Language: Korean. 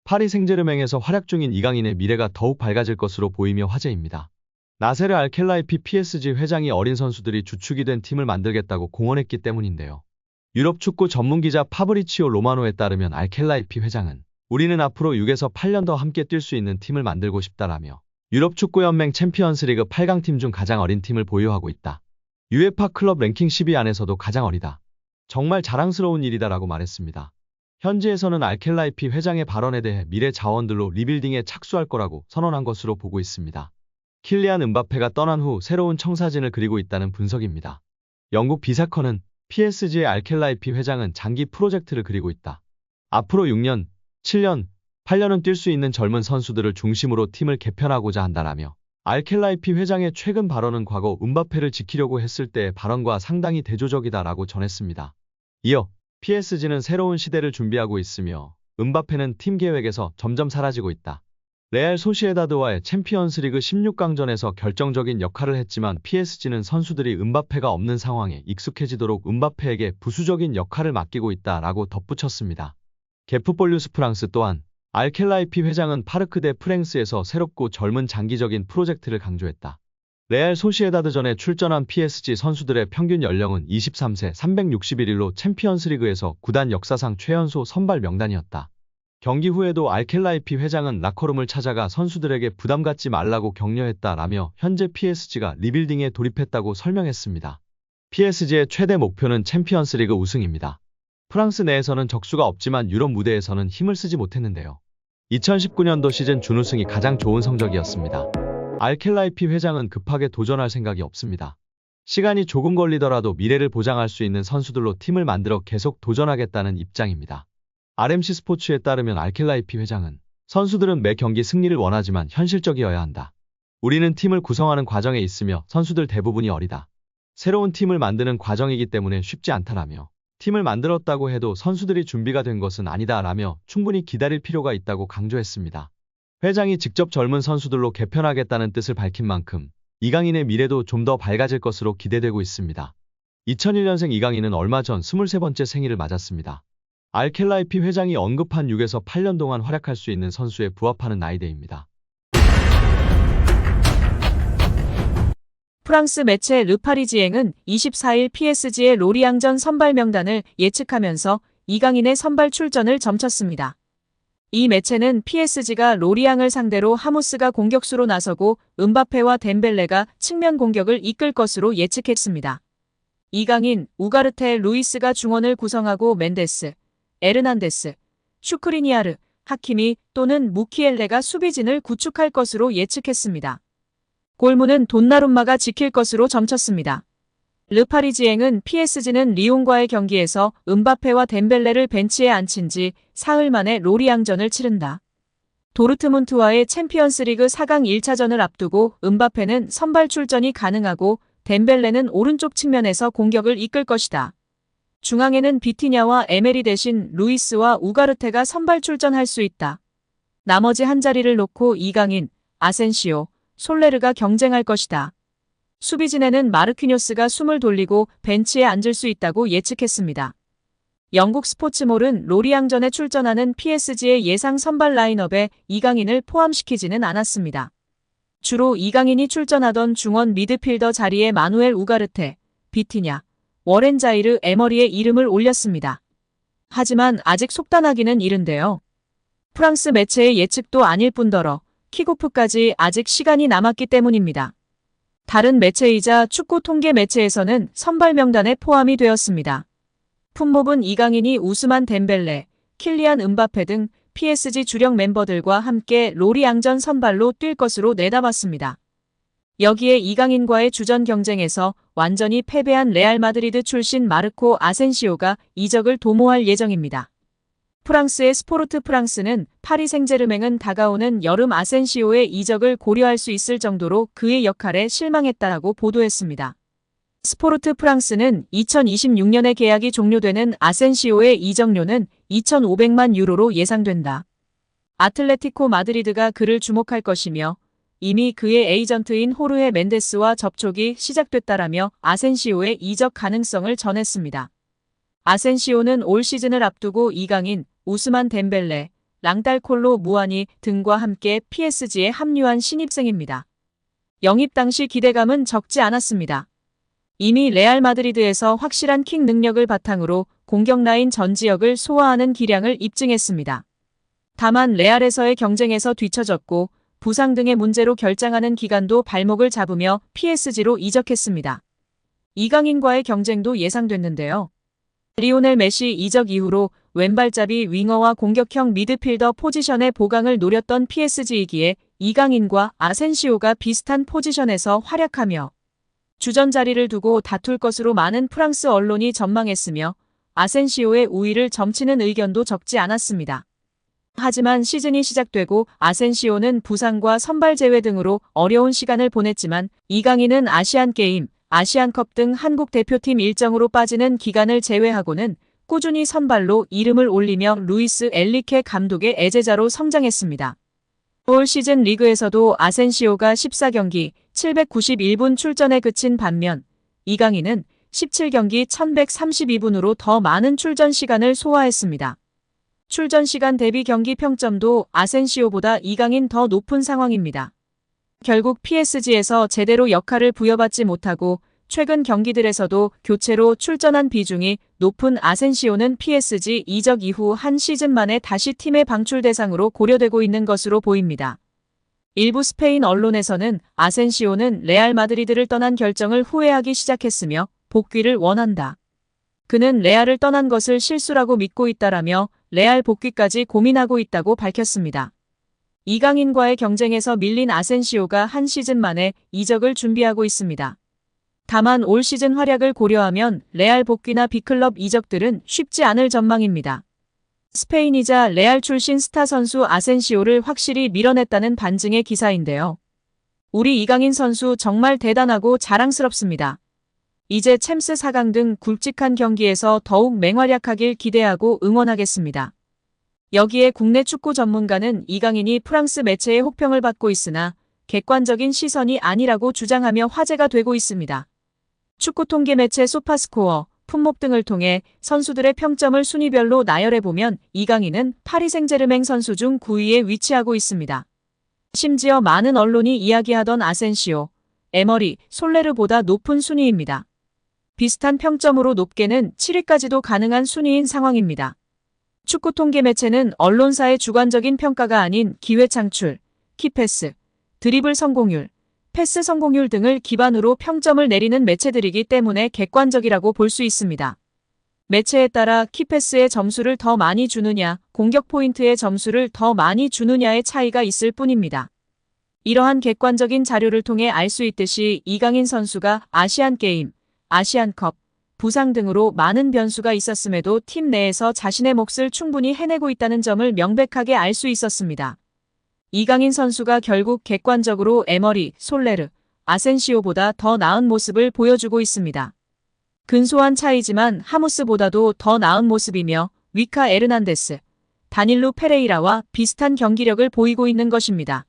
파리 생제르맹에서 활약 중인 이강인의 미래가 더욱 밝아질 것으로 보이며 화제입니다. 나세르 알켈라이피 PSG 회장이 어린 선수들이 주축이 된 팀을 만들겠다고 공언했기 때문인데요. 유럽 축구 전문 기자 파브리치오 로마노에 따르면 알켈라이피 회장은 우리는 앞으로 6에서 8년 더 함께 뛸 수 있는 팀을 만들고 싶다라며 유럽 축구연맹 챔피언스리그 8강팀 중 가장 어린 팀을 보유하고 있다. UEFA 클럽 랭킹 10위 안에서도 가장 어리다. 정말 자랑스러운 일이다라고 말했습니다. 현지에서는 알켈라이피 회장의 발언에 대해 미래 자원들로 리빌딩에 착수할 거라고 선언한 것으로 보고 있습니다. 킬리안 음바페가 떠난 후 새로운 청사진을 그리고 있다는 분석입니다. 영국 비사컨은 PSG의 알켈라이피 회장은 장기 프로젝트를 그리고 있다. 앞으로 6년, 7년, 8년은 뛸 수 있는 젊은 선수들을 중심으로 팀을 개편하고자 한다라며 알켈라이피 회장의 최근 발언은 과거 음바페를 지키려고 했을 때의 발언과 상당히 대조적이다라고 전했습니다. 이어 PSG는 새로운 시대를 준비하고 있으며 음바페는 팀 계획에서 점점 사라지고 있다. 레알 소시에다드와의 챔피언스리그 16강전에서 결정적인 역할을 했지만 PSG는 선수들이 음바페가 없는 상황에 익숙해지도록 음바페에게 부수적인 역할을 맡기고 있다라고 덧붙였습니다. 게프폴뉴스 프랑스 또한 알켈라이피 회장은 파르크 데 프랭스에서 새롭고 젊은 장기적인 프로젝트를 강조했다. 레알 소시에다드전에 출전한 PSG 선수들의 평균 연령은 23세 361일로 챔피언스리그에서 구단 역사상 최연소 선발 명단이었다. 경기 후에도 알켈라이피 회장은 라커룸을 찾아가 선수들에게 부담 갖지 말라고 격려했다라며 현재 PSG가 리빌딩에 돌입했다고 설명했습니다. PSG의 최대 목표는 챔피언스리그 우승입니다. 프랑스 내에서는 적수가 없지만 유럽 무대에서는 힘을 쓰지 못했는데요. 2019년도 시즌 준우승이 가장 좋은 성적이었습니다. 알켈라이피 회장은 급하게 도전할 생각이 없습니다. 시간이 조금 걸리더라도 미래를 보장할 수 있는 선수들로 팀을 만들어 계속 도전하겠다는 입장입니다. RMC 스포츠에 따르면 알켈라이피 회장은 선수들은 매 경기 승리를 원하지만 현실적이어야 한다. 우리는 팀을 구성하는 과정에 있으며 선수들 대부분이 어리다. 새로운 팀을 만드는 과정이기 때문에 쉽지 않다라며 팀을 만들었다고 해도 선수들이 준비가 된 것은 아니다라며 충분히 기다릴 필요가 있다고 강조했습니다. 회장이 직접 젊은 선수들로 개편하겠다는 뜻을 밝힌 만큼 이강인의 미래도 좀 더 밝아질 것으로 기대되고 있습니다. 2001년생 이강인은 얼마 전 23번째 생일을 맞았습니다. 알켈라이피 회장이 언급한 6에서 8년 동안 활약할 수 있는 선수에 부합하는 나이대입니다. 프랑스 매체 르파리지앵은 24일 PSG의 로리앙전 선발 명단을 예측하면서 이강인의 선발 출전을 점쳤습니다. 이 매체는 PSG가 로리앙을 상대로 하무스가 공격수로 나서고 음바페와 덴벨레가 측면 공격을 이끌 것으로 예측했습니다. 이강인, 우가르테, 루이스가 중원을 구성하고 멘데스, 에르난데스, 슈크리니아르, 하키미 또는 무키엘레가 수비진을 구축할 것으로 예측했습니다. 골문은 돈나룸마가 지킬 것으로 점쳤습니다. 르파리지앵은 PSG는 리옹과의 경기에서 음바페와 덴벨레를 벤치에 앉힌 지 사흘 만에 로리앙전을 치른다. 도르트문트와의 챔피언스리그 4강 1차전을 앞두고 음바페는 선발 출전이 가능하고 덴벨레는 오른쪽 측면에서 공격을 이끌 것이다. 중앙에는 비티냐와 에메리 대신 루이스와 우가르테가 선발 출전할 수 있다. 나머지 한 자리를 놓고 이강인, 아센시오, 솔레르가 경쟁할 것이다. 수비진에는 마르퀴뇨스가 숨을 돌리고 벤치에 앉을 수 있다고 예측했습니다. 영국 스포츠몰은 로리앙전에 출전하는 PSG의 예상 선발 라인업에 이강인을 포함시키지는 않았습니다. 주로 이강인이 출전하던 중원 미드필더 자리에 마누엘 우가르테, 비티냐, 워렌 자이르 에머리의 이름을 올렸습니다. 하지만 아직 속단하기는 이른데요. 프랑스 매체의 예측도 아닐 뿐더러 킥오프까지 아직 시간이 남았기 때문입니다. 다른 매체이자 축구 통계 매체에서는 선발 명단에 포함이 되었습니다. 품목은 이강인이 우스만 덴벨레, 킬리안 음바페 등 PSG 주력 멤버들과 함께 로리앙전 선발로 뛸 것으로 내다봤습니다. 여기에 이강인과의 주전 경쟁에서 완전히 패배한 레알 마드리드 출신 마르코 아센시오가 이적을 도모할 예정입니다. 프랑스의 스포르트 프랑스는 파리 생제르맹은 다가오는 여름 아센시오의 이적을 고려할 수 있을 정도로 그의 역할에 실망했다라고 보도했습니다. 스포르트 프랑스는 2026년에 계약이 종료되는 아센시오의 이적료는 2,500만 유로로 예상된다. 아틀레티코 마드리드가 그를 주목할 것이며 이미 그의 에이전트인 호르헤 멘데스와 접촉이 시작됐다라며 아센시오의 이적 가능성을 전했습니다. 아센시오는 올 시즌을 앞두고 이강인, 우스만 덴벨레, 랑달콜로 무아니 등과 함께 PSG에 합류한 신입생입니다. 영입 당시 기대감은 적지 않았습니다. 이미 레알 마드리드에서 확실한 킥 능력을 바탕으로 공격 라인 전 지역을 소화하는 기량을 입증했습니다. 다만 레알에서의 경쟁에서 뒤처졌고 부상 등의 문제로 결장하는 기간도 발목을 잡으며 PSG로 이적했습니다. 이강인과의 경쟁도 예상됐는데요. 리오넬 메시 이적 이후로 왼발잡이 윙어와 공격형 미드필더 포지션의 보강을 노렸던 PSG이기에 이강인과 아센시오가 비슷한 포지션에서 활약하며 주전 자리를 두고 다툴 것으로 많은 프랑스 언론이 전망했으며 아센시오의 우위를 점치는 의견도 적지 않았습니다. 하지만 시즌이 시작되고 아센시오는 부상과 선발 제외 등으로 어려운 시간을 보냈지만 이강인은 아시안게임, 아시안컵 등 한국 대표팀 일정으로 빠지는 기간을 제외하고는 꾸준히 선발로 이름을 올리며 루이스 엔리케 감독의 애제자로 성장했습니다. 올 시즌 리그에서도 아센시오가 14경기 791분 출전에 그친 반면 이강인은 17경기 1132분으로 더 많은 출전 시간을 소화했습니다. 출전 시간 대비 경기 평점도 아센시오보다 이강인 더 높은 상황입니다. 결국 PSG에서 제대로 역할을 부여받지 못하고 최근 경기들에서도 교체로 출전한 비중이 높은 아센시오는 PSG 이적 이후 한 시즌 만에 다시 팀의 방출 대상으로 고려되고 있는 것으로 보입니다. 일부 스페인 언론에서는 아센시오는 레알 마드리드를 떠난 결정을 후회하기 시작했으며 복귀를 원한다. 그는 레알을 떠난 것을 실수라고 믿고 있다라며 레알 복귀까지 고민하고 있다고 밝혔습니다. 이강인과의 경쟁에서 밀린 아센시오가 한 시즌 만에 이적을 준비하고 있습니다. 다만 올 시즌 활약을 고려하면 레알 복귀나 B클럽 이적들은 쉽지 않을 전망입니다. 스페인이자 레알 출신 스타 선수 아센시오를 확실히 밀어냈다는 반증의 기사인데요. 우리 이강인 선수 정말 대단하고 자랑스럽습니다. 이제 챔스 4강 등 굵직한 경기에서 더욱 맹활약하길 기대하고 응원하겠습니다. 여기에 국내 축구 전문가는 이강인이 프랑스 매체의 혹평을 받고 있으나 객관적인 시선이 아니라고 주장하며 화제가 되고 있습니다. 축구 통계 매체 소파스코어, 품목 등을 통해 선수들의 평점을 순위별로 나열해보면 이강인은 파리 생제르맹 선수 중 9위에 위치하고 있습니다. 심지어 많은 언론이 이야기하던 아센시오, 에머리, 솔레르보다 높은 순위입니다. 비슷한 평점으로 높게는 7위까지도 가능한 순위인 상황입니다. 축구 통계 매체는 언론사의 주관적인 평가가 아닌 기회 창출, 키패스, 드리블 성공률, 패스 성공률 등을 기반으로 평점을 내리는 매체들이기 때문에 객관적이라고 볼 수 있습니다. 매체에 따라 키패스의 점수를 더 많이 주느냐, 공격 포인트의 점수를 더 많이 주느냐의 차이가 있을 뿐입니다. 이러한 객관적인 자료를 통해 알 수 있듯이 이강인 선수가 아시안게임, 아시안컵, 부상 등으로 많은 변수가 있었음에도 팀 내에서 자신의 몫을 충분히 해내고 있다는 점을 명백하게 알 수 있었습니다. 이강인 선수가 결국 객관적으로 에머리, 솔레르, 아센시오보다 더 나은 모습을 보여주고 있습니다. 근소한 차이지만 하무스보다도 더 나은 모습이며 위카 에르난데스, 다닐루 페레이라와 비슷한 경기력을 보이고 있는 것입니다.